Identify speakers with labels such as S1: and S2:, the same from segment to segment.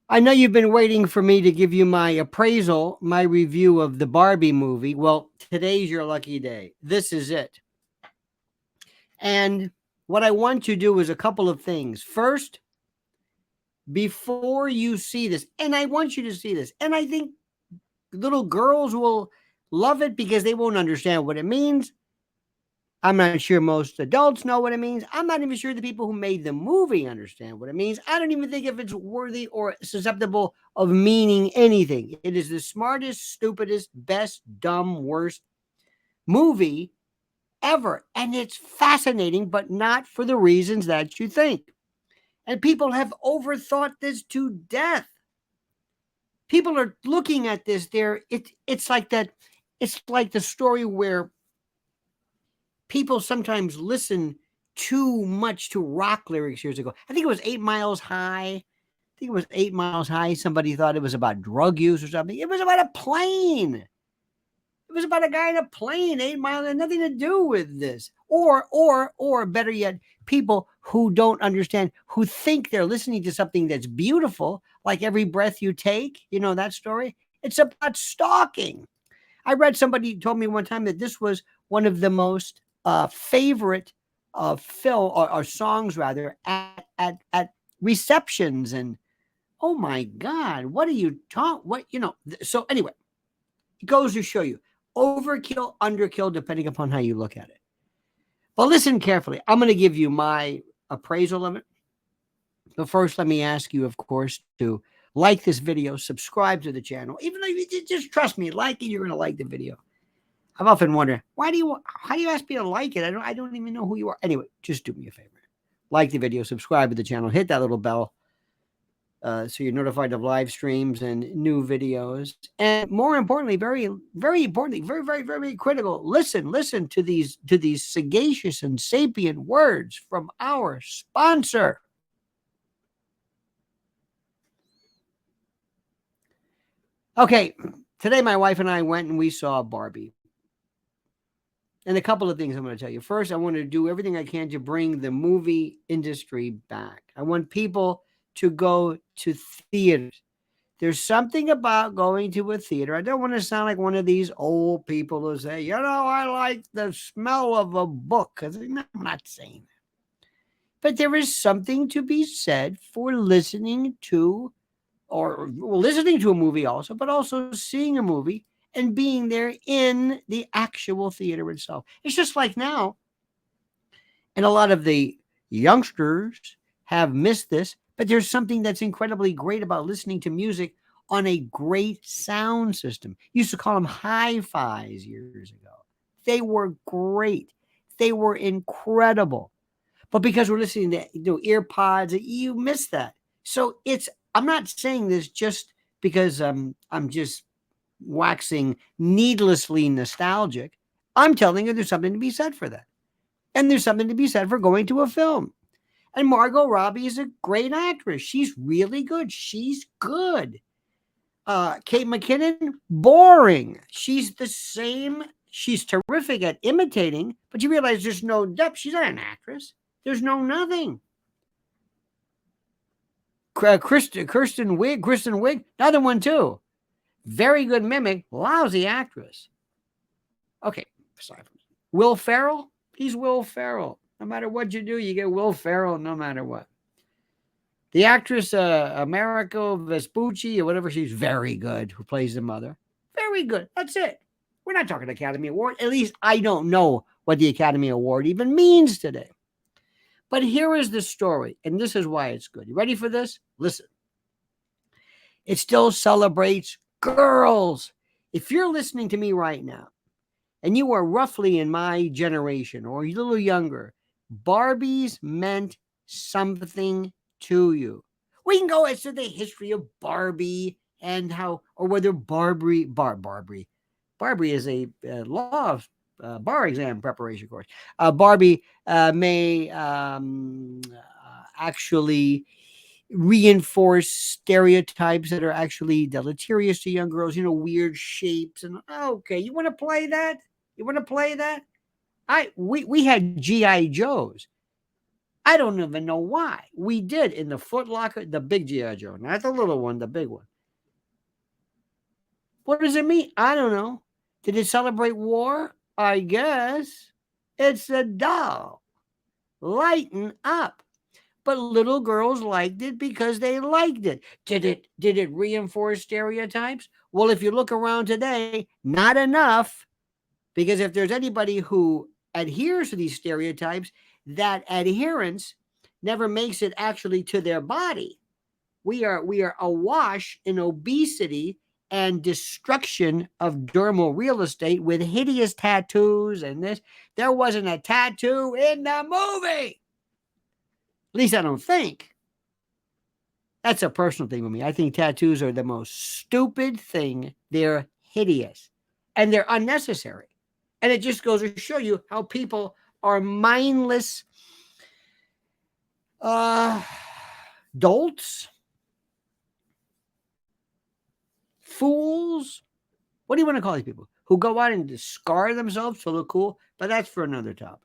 S1: I know you've been waiting for me to give you my appraisal, my review of the Barbie movie. Well, today's your lucky day. This is it. And what I want to do is a couple of things. First, before you see this, and I want you to see this, and I think little girls will love it because they won't understand what it means. I'm not sure most adults know what it means. I'm not even sure the people who made the movie understand what it means. I don't even think if it's worthy or susceptible of meaning anything. It is the smartest, stupidest, best, dumb, worst movie ever. And it's fascinating, but not for the reasons that you think. And people have overthought this to death. People are looking at this. It's like that. It's like the story where people sometimes listen too much to rock lyrics years ago. I think it was 8 Miles High. I think it was 8 Miles High. Somebody thought it was about drug use or something. It was about a plane. It was about a guy in a plane, 8 miles, had nothing to do with this. Or better yet, people who don't understand, who think they're listening to something that's beautiful, like Every Breath You Take. You know that story? It's about stalking. I read somebody told me one time that this was one of the most favorite film or songs rather at receptions. And oh my God, what are you talking? What you know? So anyway, it goes to show you overkill, underkill, depending upon how you look at it. But listen carefully. I'm going to give you my appraisal of it. But first, let me ask you, of course, to like this video, subscribe to the channel. Even though you just trust me, like it, you're going to like the video. I've often wondered, how do you ask me to like it? I don't even know who you are. Anyway, just do me a favor. Like the video, subscribe to the channel, hit that little bell so you're notified of live streams and new videos. And more importantly, very, very importantly, very, very, very critical, listen to these sagacious and sapient words from our sponsor. Okay, today my wife and I went and we saw Barbie. And a couple of things I'm going to tell you. First, I want to do everything I can to bring the movie industry back. I want people to go to theaters. There's something about going to a theater. I don't want to sound like one of these old people who say, I like the smell of a book. I'm not saying that. But there is something to be said for listening to a movie also, but also seeing a movie and being there in the actual theater itself. It's just like now, and a lot of the youngsters have missed this, but there's something that's incredibly great about listening to music on a great sound system. Used to call them hi-fis years ago. They were great. They were incredible. But because we're listening to earpods, you miss that. So I'm not saying this just because I'm just waxing needlessly nostalgic. I'm telling you there's something to be said for that. And there's something to be said for going to a film. And Margot Robbie is a great actress. She's really good. She's good. Kate McKinnon, boring. She's the same. She's terrific at imitating, but you realize there's no depth. She's not an actress. There's no nothing. Kristen Wiig, another one too. Very good mimic, lousy actress. Okay, sorry. Will Ferrell, he's Will Ferrell. No matter what you do, you get Will Ferrell no matter what. The actress America Vespucci or whatever, she's very good, who plays the mother. Very good. That's it. We're not talking Academy Award. At least I don't know what the Academy Award even means today. But here is the story, and this is why it's good. You ready for this? Listen. It still celebrates girls. If you're listening to me right now, and you are roughly in my generation or a little younger, Barbies meant something to you. We can go into the history of Barbie and how, or whether Barbie is a law of bar exam preparation course. Barbie may actually reinforce stereotypes that are actually deleterious to young girls, weird shapes. And okay, you want to play that? We had GI Joes. I don't even know why. We did in the Foot Locker, the big G.I. Joe, not the little one, the big one. What does it mean? I don't know. Did it celebrate war? I guess. It's a doll. Lighten up. But little girls liked it because they liked it. Did it reinforce stereotypes? Well, if you look around today, not enough. Because if there's anybody who adheres to these stereotypes, that adherence never makes it actually to their body. We are awash in obesity and destruction of dermal real estate with hideous tattoos and this. There wasn't a tattoo in the movie. At least I don't think. That's a personal thing with me. I think tattoos are the most stupid thing. They're hideous and they're unnecessary. And it just goes to show you how people are mindless dolts, fools. What do you want to call these people? Who go out and scar themselves to look cool? But that's for another topic.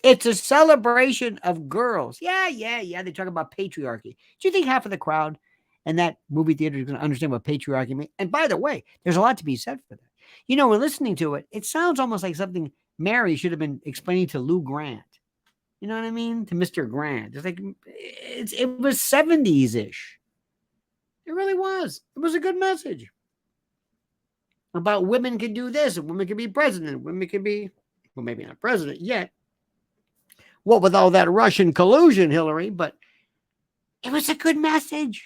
S1: It's a celebration of girls. Yeah. They talk about patriarchy. Do you think half of the crowd in that movie theater is going to understand what patriarchy means? And by the way, there's a lot to be said for that. You know, when listening to it, it sounds almost like something Mary should have been explaining to Lou Grant. You know what I mean? To Mr. Grant. It's like, it was 70s-ish. It really was. It was a good message. About women can do this, and women can be president. Women can be, well, maybe not president yet. What with all that Russian collusion, Hillary, but it was a good message.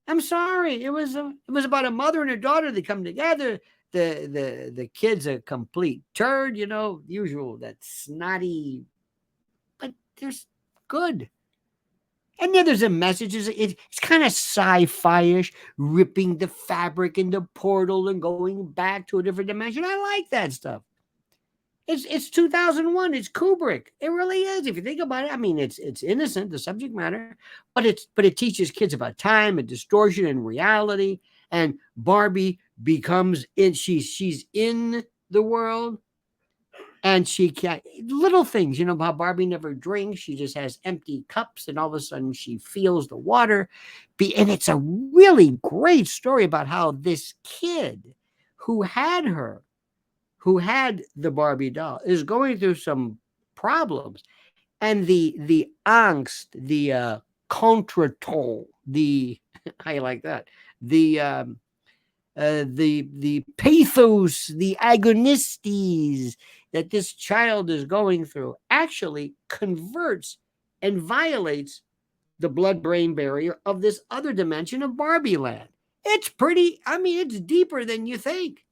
S1: I'm sorry. It was about a mother and a daughter that come together. The kid's a complete turd, you know, usual, that snotty, but there's good. And then there's a message. It's kind of sci-fi-ish, ripping the fabric in the portal and going back to a different dimension. I like that stuff. It's 2001. It's Kubrick. It really is. If you think about it, I mean, it's innocent, the subject matter, but it teaches kids about time and distortion and reality. And Barbie becomes in. She's in the world, and she can't, little things. You know how Barbie never drinks. She just has empty cups, and all of a sudden she feels the water. And it's a really great story about how this kid who had the Barbie doll is going through some problems, and the angst, the contretemps, the I like that, the pathos, the agonistes that this child is going through actually converts and violates the blood-brain barrier of this other dimension of Barbie land. It's pretty, I mean, it's deeper than you think.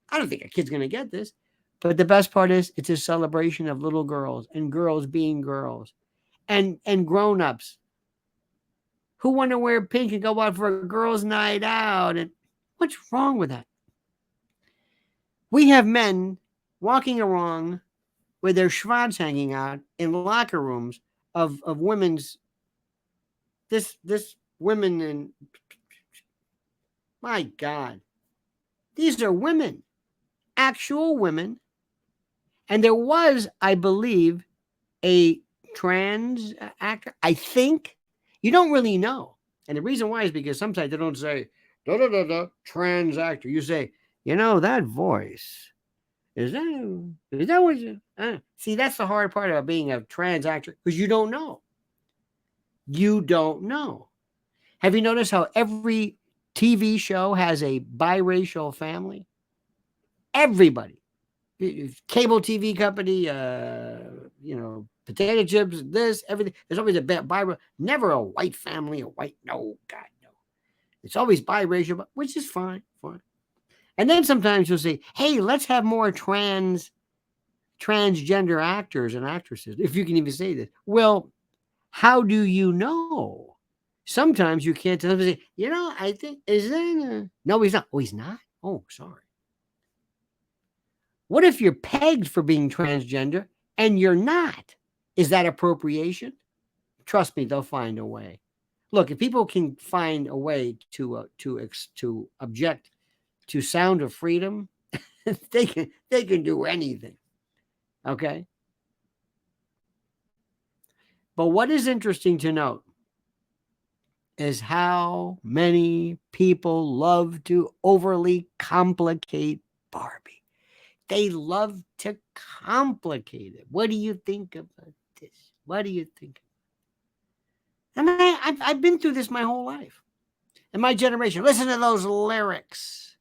S1: I don't think a kid's going to get this. But the best part is it's a celebration of little girls and girls being girls and grown-ups who want to wear pink and go out for a girls' night out. And what's wrong with that? We have men walking around with their schwanz hanging out in locker rooms of women's, this women, and my God, these are women, actual women. And there was, I believe, a trans actor. I think you don't really know. And the reason why is because sometimes they don't say, trans actor. You say, you know, that voice. Is that what you see? That's the hard part about being a trans actor, because you don't know. You don't know. Have you noticed how every TV show has a biracial family? Everybody. Cable TV company, potato chips, this, everything. There's always a biracial, never a white family, no, God, no. It's always biracial, which is fine. And then sometimes you'll say, hey, let's have more transgender actors and actresses, if you can even say this. Well, how do you know? Sometimes you can't tell them, say, I think, is that no, he's not. Oh, he's not? Oh, sorry. What if you're pegged for being transgender and you're not? Is that appropriation? Trust me, they'll find a way. Look, if people can find a way to object to Sound of Freedom, they can do anything. Okay? But what is interesting to note is how many people love to overly complicate Barbie. They love to complicate it. What do you think about this? What do you think? And I've been through this my whole life. And my generation, listen to those lyrics.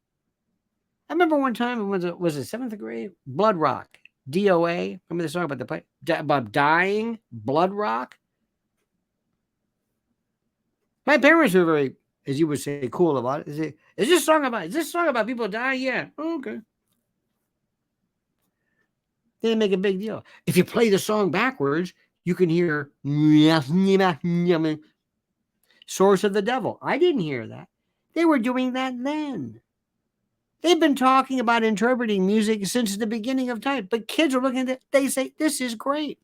S1: I remember one time, was it 7th grade? Blood Rock, DOA. Remember the song about the play? About dying? Blood Rock? My parents were very, as you would say, cool about it. They say, is this song about people dying? Yeah. Oh, okay. They didn't make a big deal. If you play the song backwards, you can hear source of the devil. I didn't hear that. They were doing that then. They've been talking about interpreting music since the beginning of time. But kids are looking at it, they say, this is great.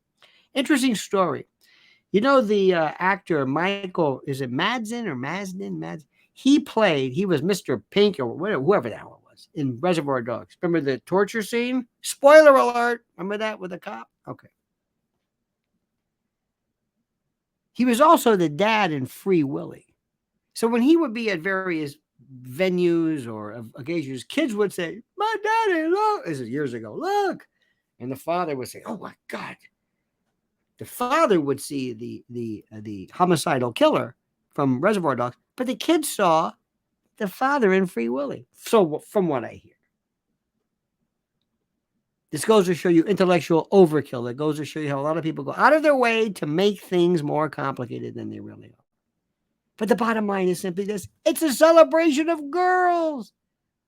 S1: Interesting story. You know the actor Michael, is it Madsen or Masden? He was Mr. Pink or whoever the hell it was in Reservoir Dogs. Remember the torture scene? Spoiler alert. Remember that with the cop? Okay. He was also the dad in Free Willy. So when he would be at various venues or occasions, kids would say, my daddy, look. This is years ago, look. And the father would say, oh my God. The father would see the homicidal killer from Reservoir Dogs, but the kids saw the father in Free Willy. So from what I hear, this goes to show you intellectual overkill. It goes to show you how a lot of people go out of their way to make things more complicated than they really are. But the bottom line is simply this: it's a celebration of girls.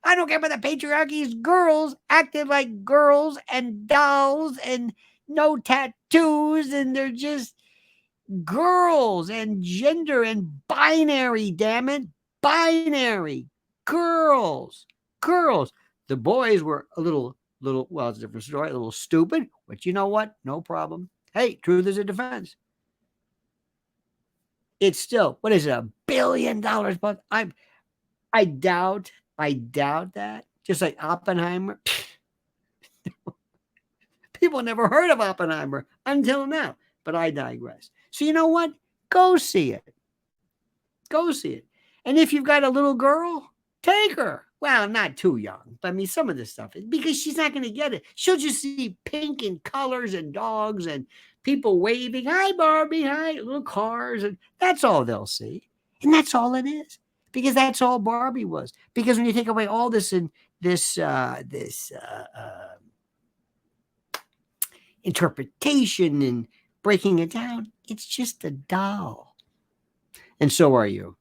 S1: I don't care about the patriarchy's girls acting like girls and dolls and no tattoos, and they're just girls and gender and binary, damn it. Binary. Girls. The boys were a little, well, it's a different story, a little stupid, but you know what? No problem. Hey, truth is a defense. It's still, what is it, $1 billion? But I doubt that. Just like Oppenheimer. People never heard of Oppenheimer until now, but I digress. So you know what? Go see it. Go see it. And if you've got a little girl, take her. Well, not too young, but I mean, some of this stuff, because she's not going to get it. She'll just see pink and colors and dogs and people waving, hi, Barbie, hi, little cars. And that's all they'll see. And that's all it is, because that's all Barbie was. Because when you take away all this and this interpretation and breaking it down, it's just a doll. And so are you.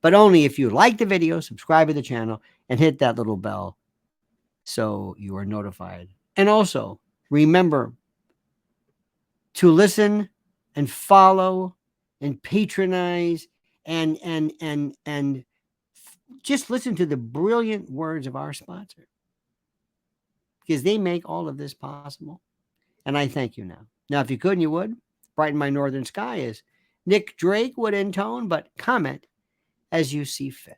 S1: But only if you like the video, subscribe to the channel, and hit that little bell so you are notified. And also, remember to listen and follow and patronize and just listen to the brilliant words of our sponsor, because they make all of this possible. And I thank you now. Now, if you could and you would, brighten my northern sky, as Nick Drake would intone, but comment as you see fit.